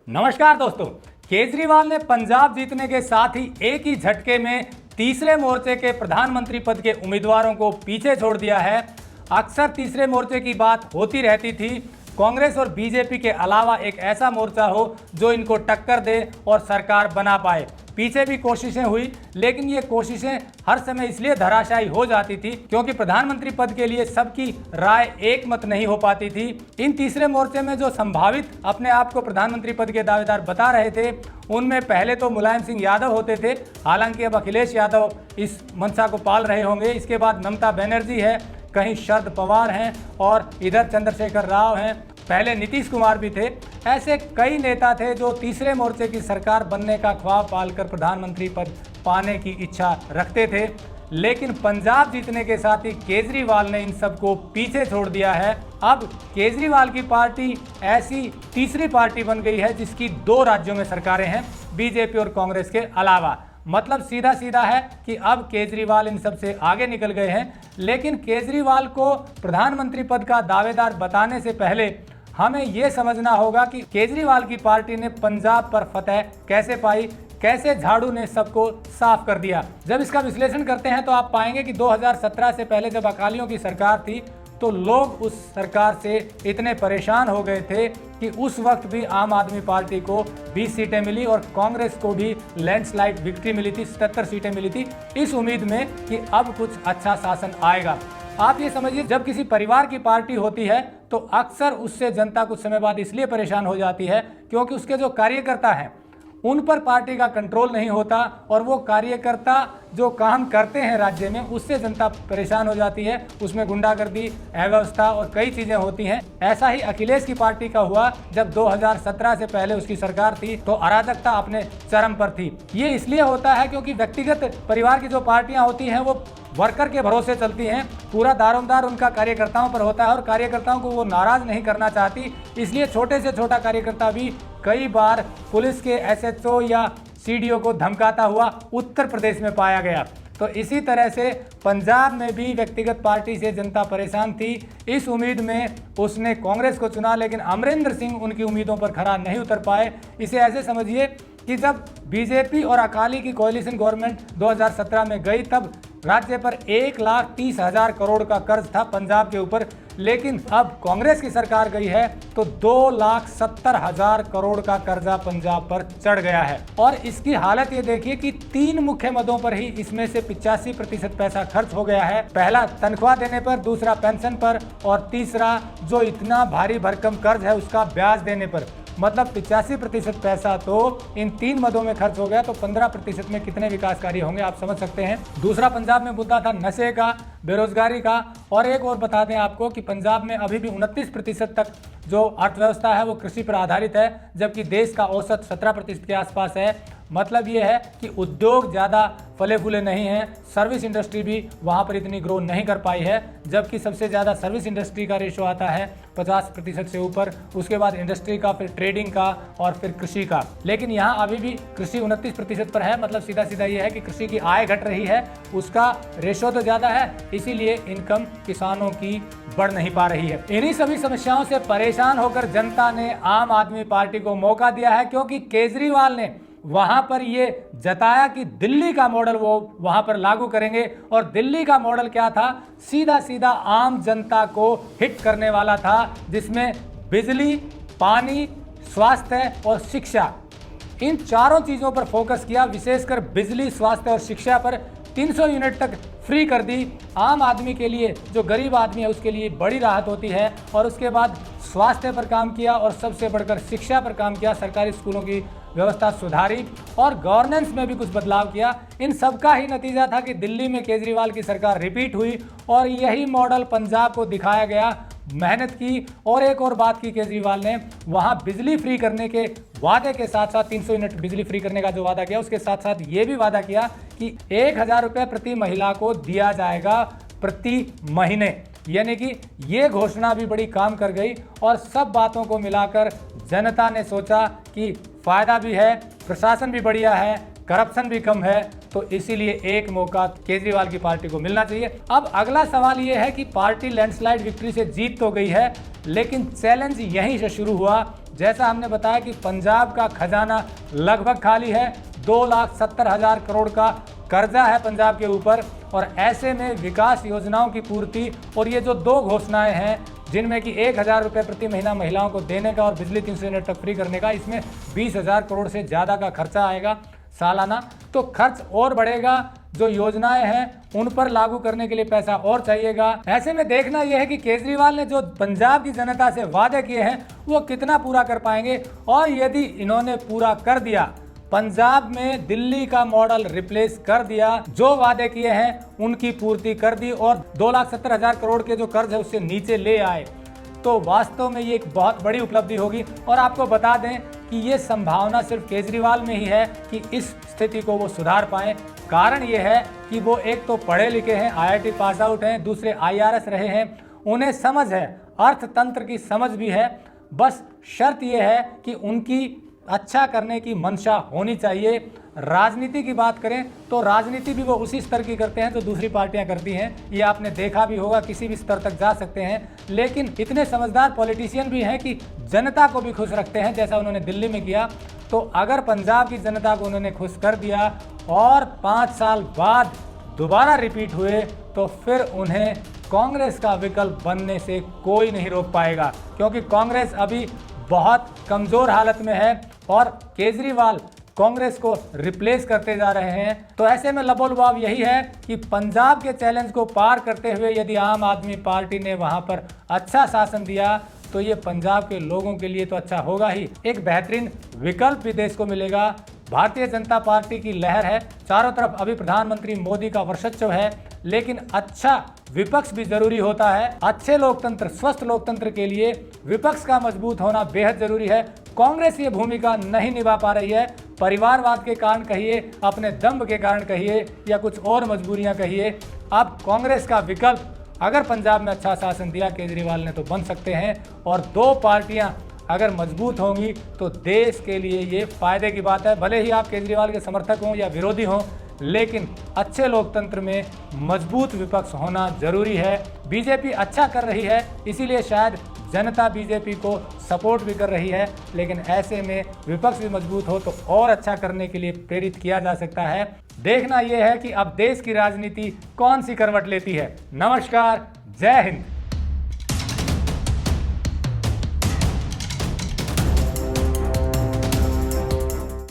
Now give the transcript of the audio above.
नमस्कार दोस्तों। केजरीवाल ने पंजाब जीतने के साथ ही एक ही झटके में तीसरे मोर्चे के प्रधानमंत्री पद के उम्मीदवारों को पीछे छोड़ दिया है। अक्सर तीसरे मोर्चे की बात होती रहती थी। कांग्रेस और बीजेपी के अलावा एक ऐसा मोर्चा हो जो इनको टक्कर दे और सरकार बना पाए। पीछे भी कोशिशें हुई, लेकिन ये कोशिशें हर समय इसलिए धराशायी हो जाती थी क्योंकि प्रधानमंत्री पद के लिए सबकी राय एक मत नहीं हो पाती थी। इन तीसरे मोर्चे में जो संभावित अपने आप को प्रधानमंत्री पद के दावेदार बता रहे थे, उनमें पहले तो मुलायम सिंह यादव होते थे। हालांकि अब अखिलेश यादव इस मंशा को पाल रहे होंगे। इसके बाद ममता बनर्जी है, कहीं शरद पवार हैं और इधर चंद्रशेखर राव हैं, पहले नीतीश कुमार भी थे। ऐसे कई नेता थे जो तीसरे मोर्चे की सरकार बनने का ख्वाब पालकर प्रधानमंत्री पद पाने की इच्छा रखते थे। लेकिन पंजाब जीतने के साथ ही केजरीवाल ने इन सबको पीछे छोड़ दिया है। अब केजरीवाल की पार्टी ऐसी तीसरी पार्टी बन गई है जिसकी 2 राज्यों में सरकारें हैं, बीजेपी और कांग्रेस के अलावा। मतलब सीधा सीधा है कि अब केजरीवाल इन सब से आगे निकल गए हैं। लेकिन केजरीवाल को प्रधानमंत्री पद का दावेदार बताने से पहले हमें यह समझना होगा कि केजरीवाल की पार्टी ने पंजाब पर फतह कैसे पाई, कैसे झाड़ू ने सबको साफ कर दिया। जब इसका विश्लेषण करते हैं तो आप पाएंगे कि 2017 से पहले जब अकालियों की सरकार थी तो लोग उस सरकार से इतने परेशान हो गए थे कि उस वक्त भी आम आदमी पार्टी को 20 सीटें मिली और कांग्रेस को भी लैंडस्लाइड विक्ट्री मिली थी, 77 सीटें मिली थी, इस उम्मीद में कि अब कुछ अच्छा शासन आएगा। आप ये समझिए, जब किसी परिवार की पार्टी होती है तो अक्सर उससे जनता कुछ समय बाद इसलिए परेशान हो जाती है क्योंकि उसके जो कार्यकर्ता हैं उन पर पार्टी का कंट्रोल नहीं होता और वो कार्यकर्ता जो काम करते हैं राज्य में उससे जनता परेशान हो जाती है। उसमें गुंडागर्दी, अव्यवस्था और कई चीजें होती हैं। ऐसा ही अखिलेश की पार्टी का हुआ। जब 2017 से पहले उसकी सरकार थी तो अराजकता अपने चरम पर थी। ये इसलिए होता है क्योंकि व्यक्तिगत परिवार की जो पार्टियां होती हैं वो वर्कर के भरोसे चलती हैं। पूरा दारोमदार उनका कार्यकर्ताओं पर होता है और कार्यकर्ताओं को वो नाराज नहीं करना चाहती। इसलिए छोटे से छोटा कार्यकर्ता भी कई बार पुलिस के एसएचओ या सीडीओ को धमकाता हुआ उत्तर प्रदेश में पाया गया। तो इसी तरह से पंजाब में भी व्यक्तिगत पार्टी से जनता परेशान थी। इस उम्मीद में उसने कांग्रेस को चुना, लेकिन अमरिंदर सिंह उनकी उम्मीदों पर खरा नहीं उतर पाए। इसे ऐसे समझिए कि जब बीजेपी और अकाली की कोalition गवर्नमेंट 2017 में गई तब राज्य पर 1,30,000 करोड़ का कर्ज था पंजाब के ऊपर। लेकिन अब कांग्रेस की सरकार गई है तो 2,70,000 करोड़ का कर्जा पंजाब पर चढ़ गया है। और इसकी हालत ये देखिए कि 3 मुख्य मदों पर ही इसमें से 85% पैसा खर्च हो गया है। पहला तनख्वाह देने पर, दूसरा पेंशन पर और तीसरा जो इतना भारी भरकम कर्ज है उसका ब्याज देने पर। मतलब 85% पैसा तो इन 3 मदों में खर्च हो गया, तो 15% में कितने विकास कार्य होंगे आप समझ सकते हैं। दूसरा पंजाब में मुद्दा था नशे का, बेरोजगारी का। और एक और बता दें आपको कि पंजाब में अभी भी 29% तक जो अर्थव्यवस्था है वो कृषि पर आधारित है, जबकि देश का औसत 17% के आसपास है। मतलब ये है कि उद्योग ज़्यादा फले फूले नहीं हैं। सर्विस इंडस्ट्री भी वहाँ पर इतनी ग्रो नहीं कर पाई है, जबकि सबसे ज़्यादा सर्विस इंडस्ट्री का रेशो आता है 50% से ऊपर। उसके बाद इंडस्ट्री का, फिर ट्रेडिंग का और फिर कृषि का। लेकिन यहाँ अभी भी कृषि 29% पर है। मतलब सीधा सीधा ये है कि कृषि की आय घट रही है, उसका रेशो तो ज़्यादा है, इसीलिए इनकम किसानों की बढ़ नहीं पा रही है। इन्हीं सभी समस्याओं से परेशान होकर जनता ने आम आदमी पार्टी को मौका दिया है, क्योंकि केजरीवाल ने वहां पर ये जताया कि दिल्ली का मॉडल वो वहां पर लागू करेंगे। और दिल्ली का मॉडल क्या था? सीधा सीधा आम जनता को हिट करने वाला था, जिसमें बिजली, पानी, स्वास्थ्य और शिक्षा, इन चारों चीज़ों पर फोकस किया। विशेषकर बिजली, स्वास्थ्य और शिक्षा पर 300 यूनिट तक फ्री कर दी। आम आदमी के लिए, जो गरीब आदमी है उसके लिए बड़ी राहत होती है। और उसके बाद स्वास्थ्य पर काम किया और सबसे बढ़कर शिक्षा पर काम किया। सरकारी स्कूलों की व्यवस्था सुधारी और गवर्नेंस में भी कुछ बदलाव किया। इन सब का ही नतीजा था कि दिल्ली में केजरीवाल की सरकार रिपीट हुई और यही मॉडल पंजाब को दिखाया गया। मेहनत की और एक और बात की केजरीवाल ने, वहाँ बिजली फ्री करने के वादे के साथ साथ 300 यूनिट बिजली फ्री करने का जो वादा किया, उसके साथ साथ ये भी वादा किया कि 1,000 रुपये प्रति महिला को दिया जाएगा प्रति महीने। यानी कि ये घोषणा भी बड़ी काम कर गई। और सब बातों को मिलाकर जनता ने सोचा कि फायदा भी है, प्रशासन भी बढ़िया है, करप्शन भी कम है, तो इसीलिए एक मौका केजरीवाल की पार्टी को मिलना चाहिए। अब अगला सवाल ये है कि पार्टी लैंडस्लाइड विक्ट्री से जीत तो गई है, लेकिन चैलेंज यहीं से शुरू हुआ। जैसा हमने बताया कि पंजाब का खजाना लगभग खाली है, 2,70,000 करोड़ का कर्जा है पंजाब के ऊपर, और ऐसे में विकास योजनाओं की पूर्ति और ये जो 2 घोषणाएं हैं जिनमें कि 1,000 रुपये प्रति महीना महिलाओं को देने का और बिजली 300 यूनिट तक फ्री करने का, इसमें 20,000 करोड़ से ज़्यादा का खर्चा आएगा सालाना, तो खर्च और बढ़ेगा। जो योजनाएं हैं उन पर लागू करने के लिए पैसा और चाहिएगा। ऐसे में देखना यह है कि केजरीवाल ने जो पंजाब की जनता से वादे किए हैं वो कितना पूरा कर पाएंगे, और यदि इन्होंने पूरा कर दिया, पंजाब में दिल्ली का मॉडल रिप्लेस कर दिया, जो वादे किए हैं उनकी पूर्ति कर दी और 2,70,000 करोड़ के जो कर्ज है उससे नीचे ले आए, तो वास्तव में ये एक बहुत बड़ी उपलब्धि होगी। और आपको बता दें कि ये संभावना सिर्फ केजरीवाल में ही है कि इस स्थिति को वो सुधार पाए। कारण ये है कि वो एक तो पढ़े लिखे हैं, IIT पास आउट हैं, दूसरे IRS रहे हैं, उन्हें समझ है, अर्थतंत्र की समझ भी है। बस शर्त यह है कि उनकी अच्छा करने की मंशा होनी चाहिए। राजनीति की बात करें तो राजनीति भी वो उसी स्तर की करते हैं जो दूसरी पार्टियां करती हैं, ये आपने देखा भी होगा, किसी भी स्तर तक जा सकते हैं। लेकिन इतने समझदार पॉलिटिशियन भी हैं कि जनता को भी खुश रखते हैं, जैसा उन्होंने दिल्ली में किया। तो अगर पंजाब की जनता को उन्होंने खुश कर दिया और 5 साल बाद दोबारा रिपीट हुए, तो फिर उन्हें कांग्रेस का विकल्प बनने से कोई नहीं रोक पाएगा, क्योंकि कांग्रेस अभी बहुत कमज़ोर हालत में है और केजरीवाल कांग्रेस को रिप्लेस करते जा रहे हैं। तो ऐसे में लबोलबाब यही है कि पंजाब के चैलेंज को पार करते हुए यदि आम आदमी पार्टी ने वहां पर अच्छा शासन दिया, तो ये पंजाब के लोगों के लिए तो अच्छा होगा ही, एक बेहतरीन विकल्प भी देश को मिलेगा। भारतीय जनता पार्टी की लहर है, चारों तरफ अभी प्रधानमंत्री मोदी का वर्चस्व है, लेकिन अच्छा विपक्ष भी जरूरी होता है। अच्छे लोकतंत्र, स्वस्थ लोकतंत्र के लिए विपक्ष का मजबूत होना बेहद जरूरी है। कांग्रेस ये भूमिका नहीं निभा पा रही है, परिवारवाद के कारण कहिए, अपने दम्भ के कारण कहिए, या कुछ और मजबूरियां कहिए। अब कांग्रेस का विकल्प अगर पंजाब में अच्छा शासन दिया केजरीवाल ने तो बन सकते हैं, और 2 पार्टियां अगर मजबूत होंगी तो देश के लिए ये फायदे की बात है। भले ही आप केजरीवाल के समर्थक हों या विरोधी हों, लेकिन अच्छे लोकतंत्र में मजबूत विपक्ष होना जरूरी है। बीजेपी अच्छा कर रही है, इसीलिए शायद जनता बीजेपी को सपोर्ट भी कर रही है, लेकिन ऐसे में विपक्ष भी मजबूत हो तो और अच्छा करने के लिए प्रेरित किया जा सकता है। देखना यह है कि अब देश की राजनीति कौन सी करवट लेती है। नमस्कार, जय हिंद।